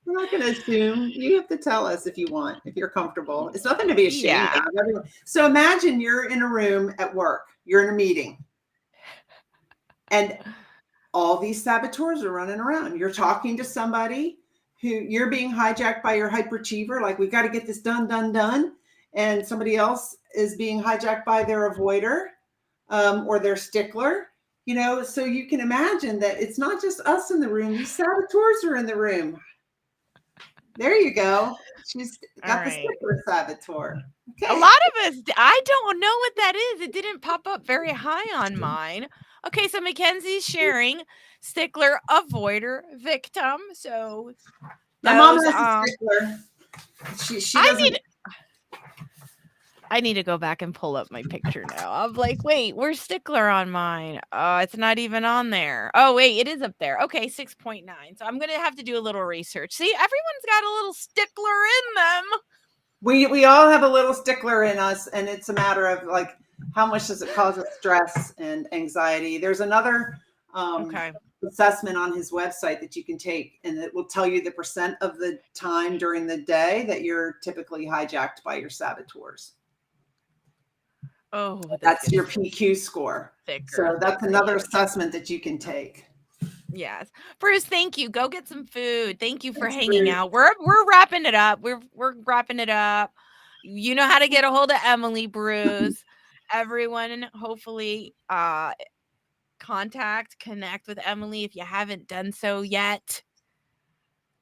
We're not going to assume. You have to tell us if you want, if you're comfortable. It's nothing to be ashamed of. So imagine you're in a room at work. You're in a meeting. And all these saboteurs are running around. You're talking to somebody who you're being hijacked by your hyperachiever. Like, we've got to get this done. And somebody else is being hijacked by their avoider or their stickler. So you can imagine that it's not just us in the room. These saboteurs are in the room. There you go. She's got the stickler saboteur. Okay. A lot of us, I don't know what that is. It didn't pop up very high on mine. Okay, so Mackenzie's sharing stickler, avoider, victim. So my mom has a stickler. She doesn't. I need to go back and pull up my picture now. I'm like, wait, where's stickler on mine? It's not even on there. Oh, wait, it is up there. Okay, 6.9. So I'm going to have to do a little research. See, everyone's got a little stickler in them. We all have a little stickler in us, and it's a matter of like, how much does it cause us stress and anxiety? There's another assessment on his website that you can take, and it will tell you the % of the time during the day that you're typically hijacked by your saboteurs. Oh, that's your PQ score. So that's another assessment that you can take. Yes. Bruce, thank you. Go get some food. Thank you for Thanks, hanging Bruce. out. We're wrapping it up. We're wrapping it up. You know how to get a hold of Emily, Bruce. Everyone, hopefully, connect with Emily if you haven't done so yet.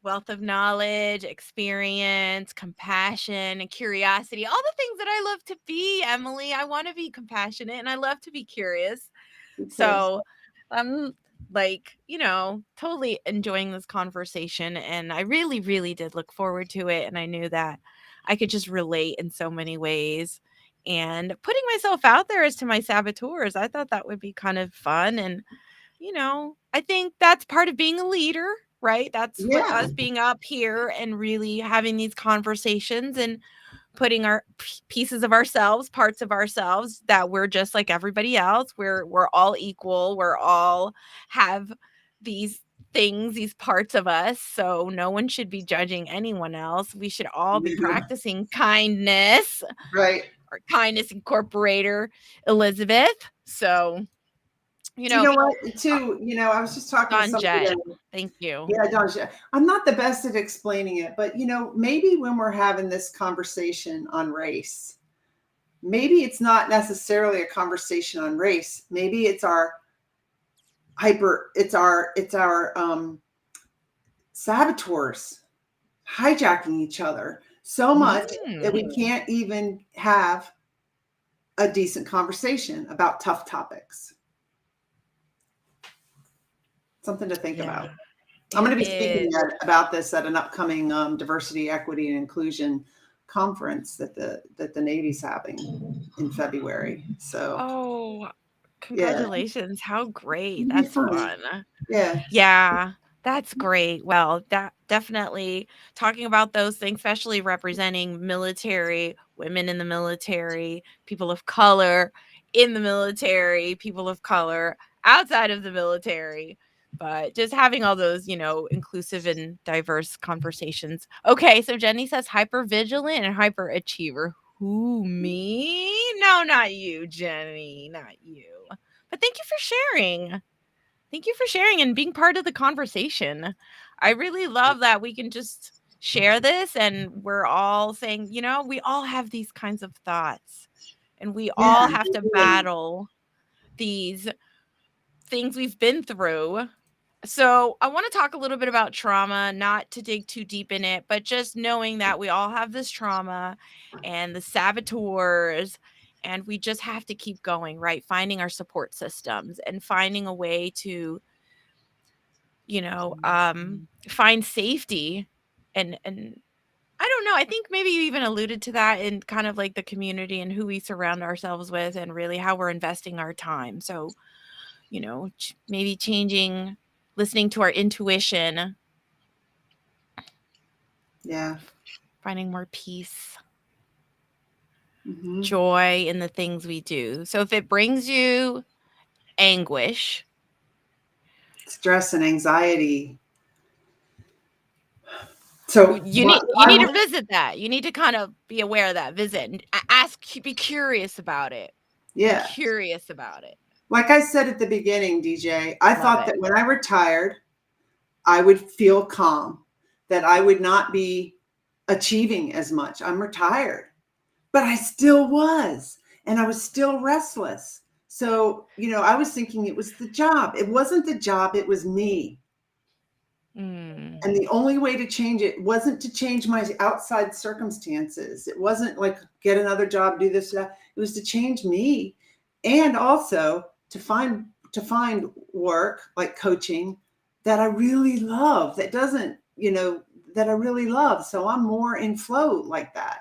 Wealth of knowledge, experience, compassion, and curiosity. All the things that I love to be, Emily. I want to be compassionate and I love to be curious. Me too. So I'm totally enjoying this conversation. And I really, really did look forward to it. And I knew that I could just relate in so many ways. And putting myself out there as to my saboteurs, I thought that would be kind of fun. And, I think that's part of being a leader, right? That's what Yeah. us being up here and really having these conversations and putting our pieces of ourselves, parts of ourselves, that we're just like everybody else. We're all equal. We're all have these things, these parts of us. So no one should be judging anyone else. We should all be practicing kindness, Right. or kindness incorporator, Elizabeth. So, You know what? Too, I was just talking to Don somebody. Jet, thank you. Yeah, Don Jet. I'm not the best at explaining it, but maybe when we're having this conversation on race, maybe it's not necessarily a conversation on race. Maybe it's our saboteurs hijacking each other so much that we can't even have a decent conversation about tough topics. Something to think about. I'm going to be speaking about this at an upcoming diversity, equity, and inclusion conference that the Navy's having in February. So, Congratulations! Yeah. How great! That's fun. Yeah, that's great. Well, that definitely talking about those things, especially representing military women in the military, people of color in the military, people of color outside of the military. But just having all those, inclusive and diverse conversations. Okay, so Jenny says hyper vigilant and hyper achiever. Who, me? No, not you, Jenny, not you. But thank you for sharing. Thank you for sharing and being part of the conversation. I really love that we can just share this and we're all saying, we all have these kinds of thoughts and we all have to battle these things we've been through. So I want to talk a little bit about trauma, not to dig too deep in it, but just knowing that we all have this trauma and the saboteurs, and we just have to keep going, right? Finding our support systems and finding a way to, find safety. And I don't know, I think maybe you even alluded to that in kind of like the community and who we surround ourselves with and really how we're investing our time. So, maybe changing, listening to our intuition. Yeah. Finding more peace, Mm-hmm. joy in the things we do. So if it brings you anguish, stress and anxiety. So you need to visit that. You need to kind of be aware of that. Visit and be curious about it. Yeah. Be curious about it. Like I said at the beginning, DJ, I thought that when I retired, I would feel calm, that I would not be achieving as much. I'm retired, but I still was, and I was still restless. So, I was thinking it was the job. It wasn't the job. It was me. And the only way to change it wasn't to change my outside circumstances. It wasn't like get another job, do this, that. It was to change me, and also to find work like coaching that I really love. That doesn't, that I really love. So I'm more in flow like that.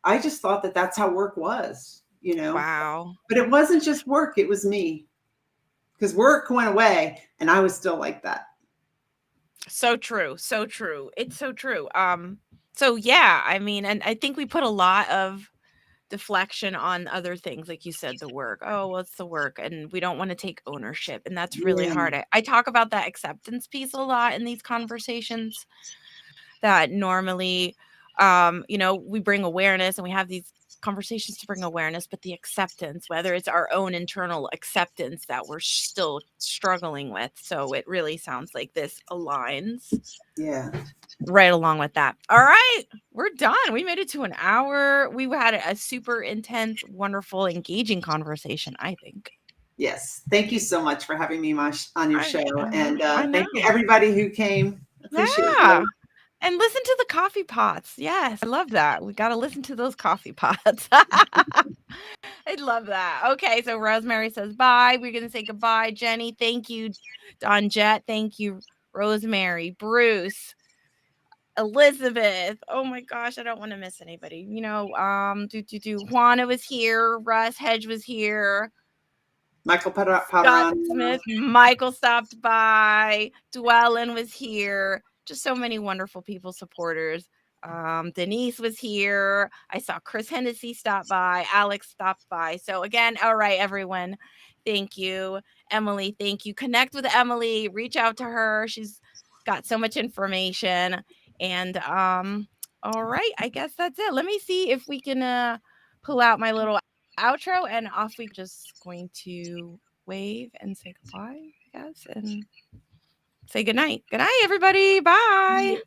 I just thought that that's how work was, Wow. But it wasn't just work. It was me, because work went away and I was still like that. So true. So true. It's so true. So yeah, I mean, and I think we put a lot of deflection on other things, like you said, the work. Oh, well, it's the work, and we don't want to take ownership, and that's really hard. I talk about that acceptance piece a lot in these conversations. That normally, we bring awareness and we have these conversations to bring awareness, but the acceptance, whether it's our own internal acceptance that we're still struggling with. So it really sounds like this aligns right along with that. All right, we're done. We made it to an hour. We had a super intense, wonderful, engaging conversation, I think. Yes. Thank you so much for having me on your show. And thank you, know. everybody who came. Appreciate you. And listen to the coffee pots. Yes, I love that. We got to listen to those coffee pots. I love that. Okay, so Rosemary says bye. We're going to say goodbye. Jenny, thank you. Don Jett, thank you. Rosemary, Bruce, Elizabeth. Oh my gosh, I don't want to miss anybody. You know, Juana was here. Russ Hedge was here. Michael Scott Smith, Michael stopped by. Dwellin was here. Just so many wonderful people, supporters. Denise was here. I saw Chris Hennessy stop by. Alex stopped by. So again, all right, everyone. Thank you. Emily, thank you. Connect with Emily. Reach out to her. She's got so much information. And all right, I guess that's it. Let me see if we can pull out my little outro, and off we just going to wave and say goodbye, I guess, and say goodnight. Good night, everybody. Bye.